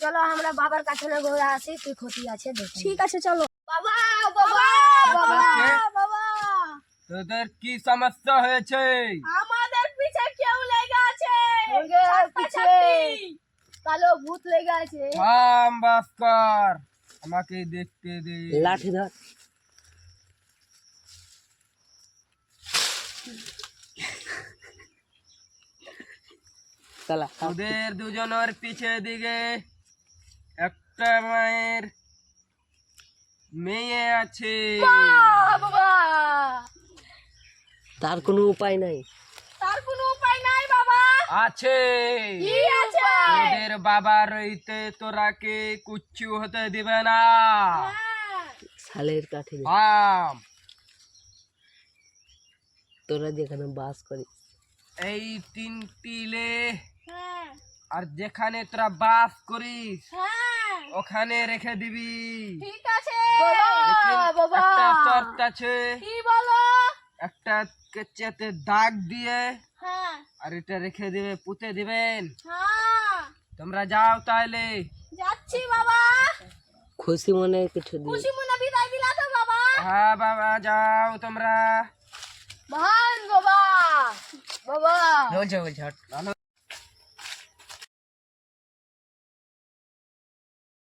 চলো আমরা বাবার কাছে ঘুরে আসি, কি ক্ষতি আছে দেখি। ঠিক আছে চলো। বাবা বাবা বাবা বাবা, তোদের কি সমস্যা হয়েছে? আমাদের পিছে কেউ লেগে আছে, পিছে কালো ভূত লেগে আছে। থাম ভাস্কর, আমাকে দেখতে দে। লাঠি ধর। চালা। তোদের দুজনের পিছে দিকে একটা মায়ের মেয়ে আছে। বাবা তার কোনো উপায় নাই। তার কোনো উপায় নাই বাবা। আছে। কি আছে? তোদের বাবা রইতে তোরাকে কুচ্ছু হতে দিবে না। শালের কাঠি দে। থাম। তোরা যেখানে বাস করিস এই তিনটি লে, হ্যাঁ আর যেখানে তোরা বাস করিস হ্যাঁ ওখানে রেখে দিবি। ঠিক আছে। লেকিন বাবা। একটা শর্ত আছে, কি বলো? একটা কেচেতে দাগ দিয়ে হ্যাঁ আর এটা রেখে দিবে, পুঁতে দিবেন। হ্যাঁ তোমরা যাও তাহলে। যাচ্ছি বাবা। খুশি মনে কিছু দিই। খুশি মনে বিদায় দিলা তো বাবা। হ্যাঁ বাবা, যাও তোমরা। ভান বাবা বাবা বলছে বলছে